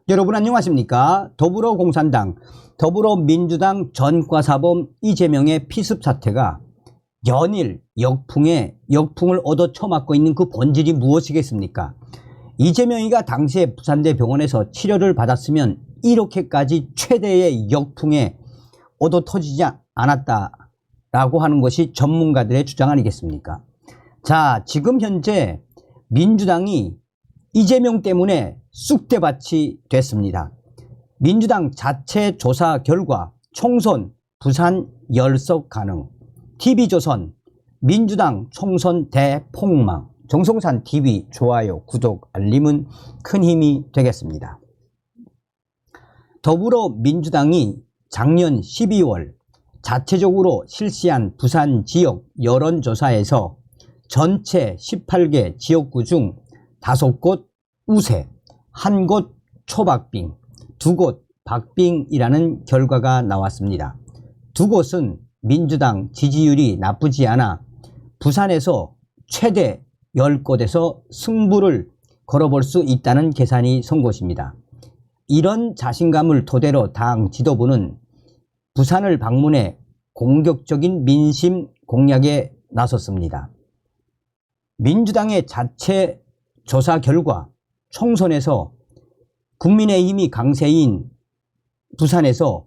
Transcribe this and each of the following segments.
여러분 안녕하십니까? 더불어공산당, 더불어민주당 전과사범 이재명의 피습 사태가 연일 역풍을 얻어 처맞고 있는 그 본질이 무엇이겠습니까? 이재명이가 당시에 부산대 병원에서 치료를 받았으면 이렇게까지 최대의 역풍에 얻어 터지지 않았다라고 하는 것이 전문가들의 주장 아니겠습니까? 자, 지금 현재 민주당이 이재명 때문에 쑥대밭이 됐습니다. 민주당 자체 조사 결과 총선 부산 열석 가능, TV조선 민주당 총선 대폭망, 정성산 TV 좋아요, 구독, 알림은 큰 힘이 되겠습니다. 더불어민주당이 작년 12월 자체적으로 실시한 부산 지역 여론조사에서 전체 18개 지역구 중 5곳 우세, 1곳 초박빙, 2곳 박빙이라는 결과가 나왔습니다. 2곳은 민주당 지지율이 나쁘지 않아 부산에서 최대 10곳에서 승부를 걸어볼 수 있다는 계산이 선 것입니다. 이런 자신감을 토대로 당 지도부는 부산을 방문해 공격적인 민심 공략에 나섰습니다. 민주당의 자체 조사 결과 총선에서 국민의힘이 강세인 부산에서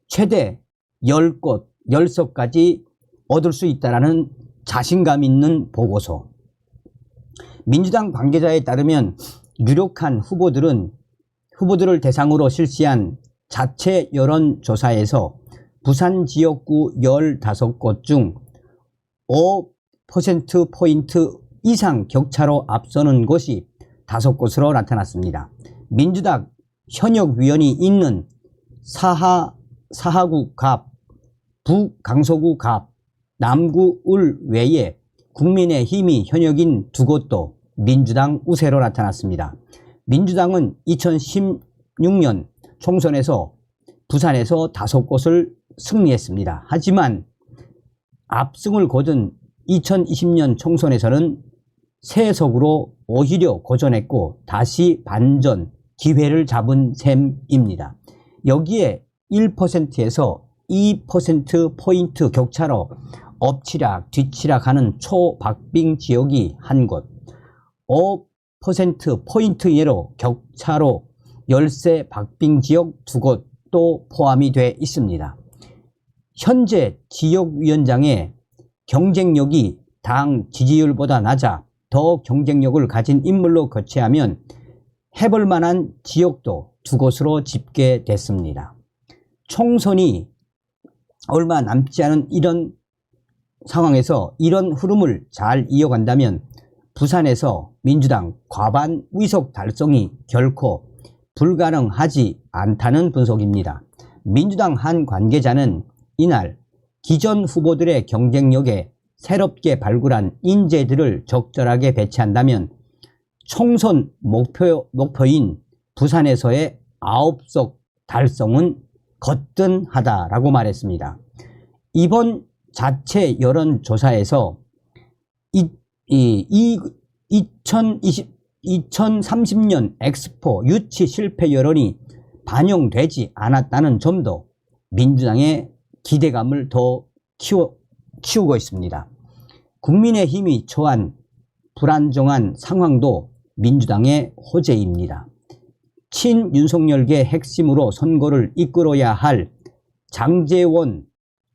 최대 10곳, 10석까지 얻을 수 있다는 자신감 있는 보고서. 민주당 관계자에 따르면 유력한 후보들을 대상으로 실시한 자체 여론조사에서 부산 지역구 15곳 중 5%포인트 이상 격차로 앞서는 곳이 5곳으로 나타났습니다. 민주당 현역위원이 있는 사하구 갑, 북강서구 갑, 남구 울 외에 국민의힘이 현역인 2곳도 민주당 우세로 나타났습니다. 민주당은 2016년 총선에서 부산에서 5곳을 승리했습니다. 하지만 압승을 거둔 2020년 총선에서는 3석으로 오히려 고전했고 다시 반전 기회를 잡은 셈입니다. 여기에 1%에서 2%포인트 격차로 엎치락 뒤치락하는 초박빙 지역이 1곳, 5%포인트 이내로 격차로 열세 박빙 지역 2곳도 포함이 돼 있습니다. 현재 지역위원장의 경쟁력이 당 지지율보다 낮아 더 경쟁력을 가진 인물로 거치하면 해볼 만한 지역도 2곳으로 집계됐습니다. 총선이 얼마 남지 않은 이런 상황에서 이런 흐름을 잘 이어간다면 부산에서 민주당 과반 위석 달성이 결코 불가능하지 않다는 분석입니다. 민주당 한 관계자는 이날 기존 후보들의 경쟁력에 새롭게 발굴한 인재들을 적절하게 배치한다면 총선 목표인 부산에서의 9석 달성은 거뜬하다라고 말했습니다. 이번 자체 여론조사에서 2030년 엑스포 유치 실패 여론이 반영되지 않았다는 점도 민주당의 기대감을 더 키우고 있습니다. 국민의힘이 처한 불안정한 상황도 민주당의 호재입니다. 친윤석열계 핵심으로 선거를 이끌어야 할 장제원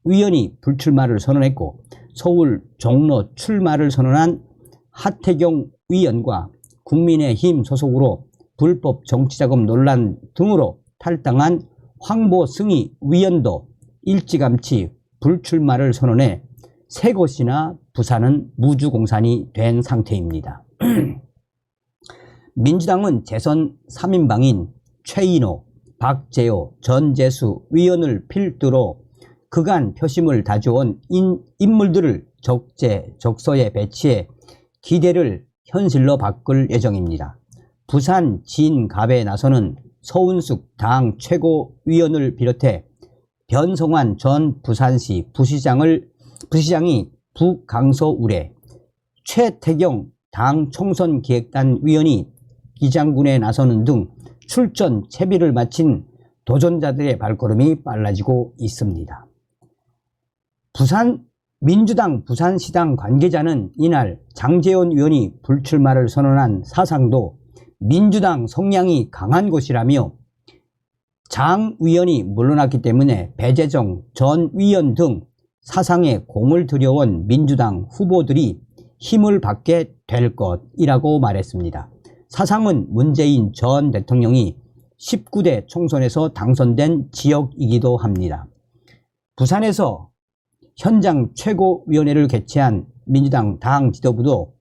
의원이 불출마를 선언했고 서울 종로 출마를 선언한 하태경 의원과 국민의힘 소속으로 불법 정치자금 논란 등으로 탈당한 황보승희 의원도 일찌감치 불출마를 선언해 3곳이나 부산은 무주공산이 된 상태입니다. 민주당은 재선 3인방인 최인호, 박재호, 전재수 의원을 필두로 그간 표심을 다져온 인물들을 적재적소에 배치해 기대를 현실로 바꿀 예정입니다. 부산 진갑에 나서는 서운숙 당 최고위원을 비롯해 변성환 전 부산시 부시장이 북강서울에, 최태경 당 총선기획단 위원이 기장군에 나서는 등 출전 채비를 마친 도전자들의 발걸음이 빨라지고 있습니다. 민주당 부산시당 관계자는 이날 장제원 의원이 불출마를 선언한 사상도 민주당 성향이 강한 곳이라며 장 의원이 물러났기 때문에 배재정 전 의원 등 사상에 공을 들여온 민주당 후보들이 힘을 받게 될 것이라고 말했습니다. 사상은 문재인 전 대통령이 19대 총선에서 당선된 지역이기도 합니다. 부산에서 현장 최고위원회를 개최한 민주당 당 지도부도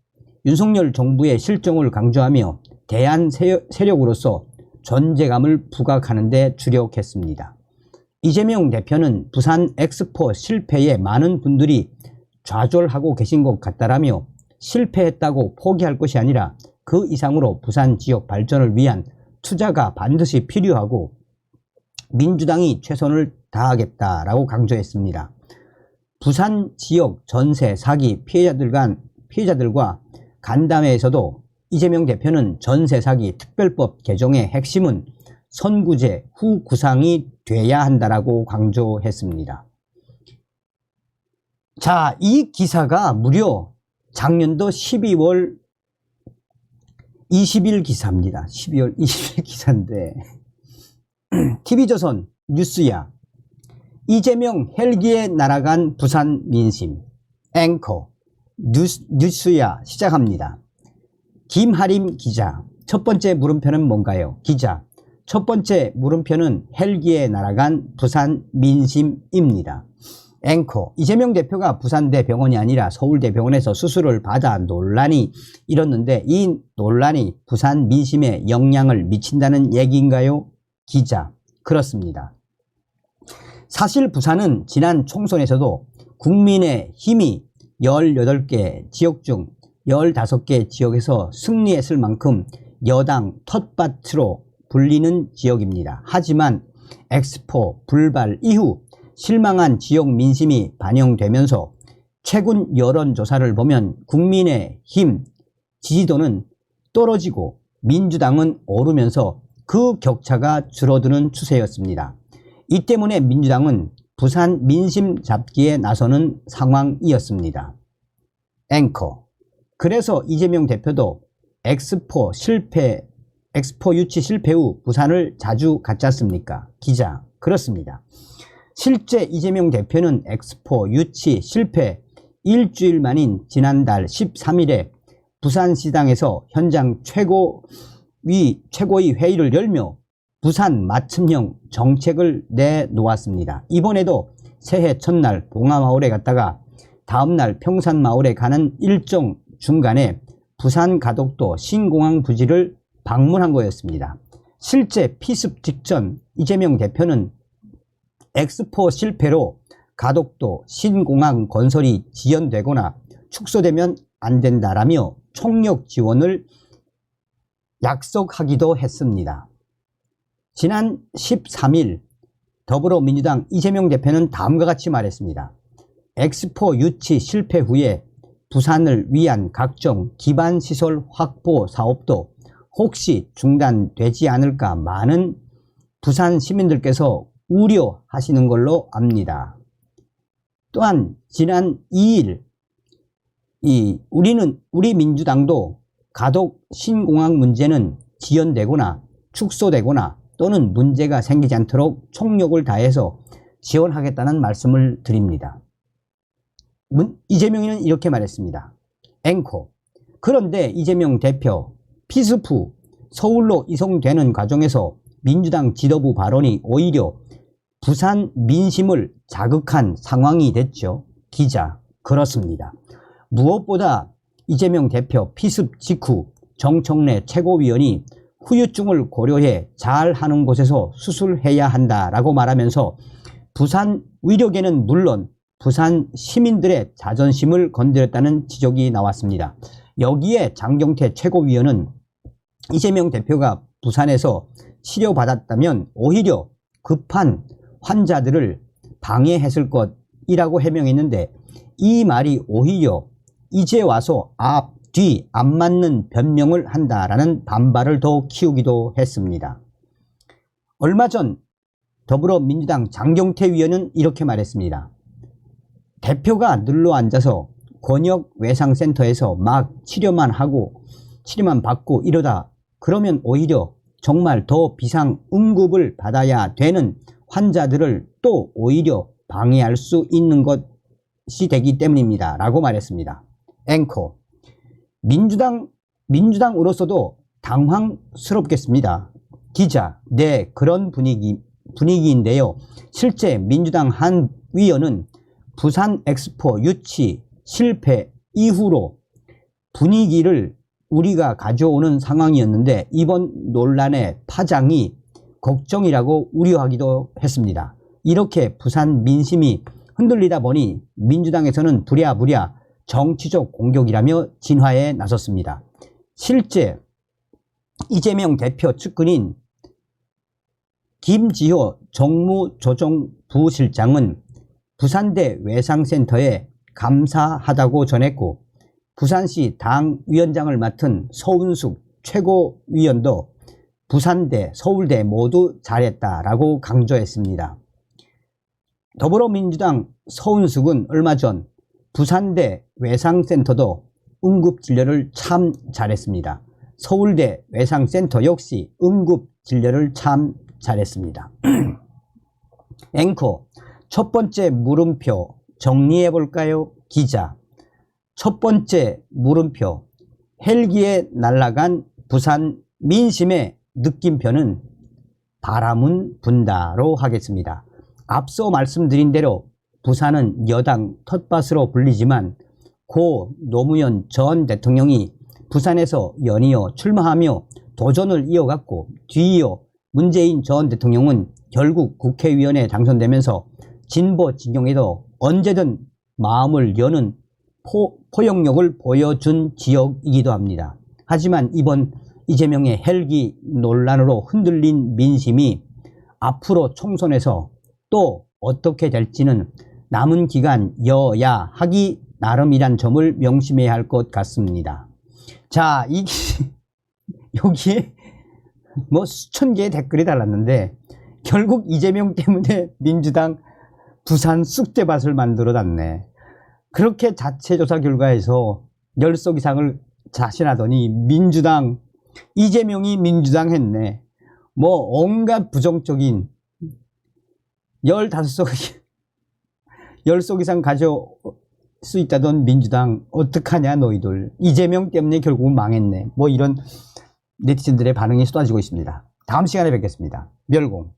윤석열 정부의 실정을 강조하며 대안 세력으로서 존재감을 부각하는 데 주력했습니다. 이재명 대표는 부산 엑스포 실패에 많은 분들이 좌절하고 계신 것 같다라며 실패했다고 포기할 것이 아니라 그 이상으로 부산 지역 발전을 위한 투자가 반드시 필요하고 민주당이 최선을 다하겠다라고 강조했습니다. 부산 지역 전세 사기 피해자들과 간담회에서도 이재명 대표는 전세 사기 특별법 개정의 핵심은 선구제 후 구상이 돼야 한다라고 강조했습니다. 자, 이 기사가 무려 작년도 12월 20일 기사입니다. 12월 20일 기사인데 TV조선 뉴스야 이재명 헬기에 날아간 부산 민심 앵커 뉴스야 시작합니다. 김하림 기자, 첫 번째 물음표는 뭔가요? 기자, 첫 번째 물음표는 헬기에 날아간 부산 민심입니다. 앵커, 이재명 대표가 부산대 병원이 아니라 서울대 병원에서 수술을 받아 논란이 일었는데 이 논란이 부산 민심에 영향을 미친다는 얘기인가요? 기자, 그렇습니다. 사실 부산은 지난 총선에서도 국민의힘이 18개 지역 중 15개 지역에서 승리했을 만큼 여당 텃밭으로 불리는 지역입니다. 하지만 엑스포 불발 이후 실망한 지역 민심이 반영되면서 최근 여론조사를 보면 국민의힘 지지도는 떨어지고 민주당은 오르면서 그 격차가 줄어드는 추세였습니다. 이 때문에 민주당은 부산 민심 잡기에 나서는 상황이었습니다. 앵커, 그래서 이재명 대표도 엑스포 유치 실패 후 부산을 자주 갔지 않습니까? 기자, 그렇습니다. 실제 이재명 대표는 엑스포 유치 실패 일주일 만인 지난달 13일에 부산시당에서 현장 최고위 회의를 열며 부산 맞춤형 정책을 내놓았습니다. 이번에도 새해 첫날 봉하마을에 갔다가 다음날 평산마을에 가는 일정 중간에 부산 가덕도 신공항 부지를 방문한 거였습니다. 실제 피습 직전 이재명 대표는 엑스포 실패로 가덕도 신공항 건설이 지연되거나 축소되면 안 된다라며 총력 지원을 약속하기도 했습니다. 지난 13일 더불어민주당 이재명 대표는 다음과 같이 말했습니다. 엑스포 유치 실패 후에 부산을 위한 각종 기반시설 확보 사업도 혹시 중단되지 않을까 많은 부산 시민들께서 우려하시는 걸로 압니다. 또한 지난 2일 우리 민주당도 가덕 신공항 문제는 지연되거나 축소되거나 또는 문제가 생기지 않도록 총력을 다해서 지원하겠다는 말씀을 드립니다. 이재명이는 이렇게 말했습니다. 앵커, 그런데 이재명 대표 피습 후 서울로 이송되는 과정에서 민주당 지도부 발언이 오히려 부산 민심을 자극한 상황이 됐죠. 기자, 그렇습니다. 무엇보다 이재명 대표 피습 직후 정청래 최고위원이 후유증을 고려해 잘하는 곳에서 수술해야 한다라고 말하면서 부산 위력에는 물론 부산 시민들의 자존심을 건드렸다는 지적이 나왔습니다. 여기에 장경태 최고위원은 이재명 대표가 부산에서 치료받았다면 오히려 급한 환자들을 방해했을 것이라고 해명했는데 이 말이 오히려 이제 와서 뒤 안 맞는 변명을 한다라는 반발을 더 키우기도 했습니다. 얼마 전 더불어민주당 장경태 위원은 이렇게 말했습니다. 대표가 눌러 앉아서 권역 외상센터에서 막 치료만 받고 이러다 그러면 오히려 정말 더 비상 응급을 받아야 되는 환자들을 또 오히려 방해할 수 있는 것이 되기 때문입니다. 라고 말했습니다. 앵커, 민주당으로서도 당황스럽겠습니다. 기자, 네, 그런 분위기인데요. 실제 민주당 한 위원은 부산 엑스포 유치 실패 이후로 분위기를 우리가 가져오는 상황이었는데 이번 논란의 파장이 걱정이라고 우려하기도 했습니다. 이렇게 부산 민심이 흔들리다 보니 민주당에서는 부랴부랴 정치적 공격이라며 진화에 나섰습니다. 실제 이재명 대표 측근인 김지호 정무조정부실장은 부산대 외상센터에 감사하다고 전했고 부산시 당 위원장을 맡은 서운숙 최고위원도 부산대, 서울대 모두 잘했다라고 강조했습니다. 더불어민주당 서운숙은 얼마 전 부산대 외상센터도 응급진료를 참 잘했습니다. 서울대 외상센터 역시 응급진료를 참 잘했습니다. 앵커, 첫 번째 물음표 정리해 볼까요? 기자, 첫 번째 물음표, 헬기에 날아간 부산 민심의 느낌표는 바람은 분다로 하겠습니다. 앞서 말씀드린 대로 부산은 여당 텃밭으로 불리지만 고 노무현 전 대통령이 부산에서 연이어 출마하며 도전을 이어갔고 뒤이어 문재인 전 대통령은 결국 국회의원에 당선되면서 진보 진영에도 언제든 마음을 여는 포용력을 보여준 지역이기도 합니다. 하지만 이번 이재명의 헬기 논란으로 흔들린 민심이 앞으로 총선에서 또 어떻게 될지는 남은 기간 여야 하기 나름이란 점을 명심해야 할 것 같습니다. 자, 여기에 뭐 수천 개의 댓글이 달랐는데 결국 이재명 때문에 민주당 부산 쑥대밭을 만들어 놨네. 그렇게 자체조사 결과에서 10석 이상을 자신하더니 이재명이 민주당 했네. 뭐 온갖 부정적인 15석 10석 이상 가져올 수 있다던 민주당 어떡하냐 너희들. 이재명 때문에 결국은 망했네. 뭐 이런 네티즌들의 반응이 쏟아지고 있습니다. 다음 시간에 뵙겠습니다. 멸공.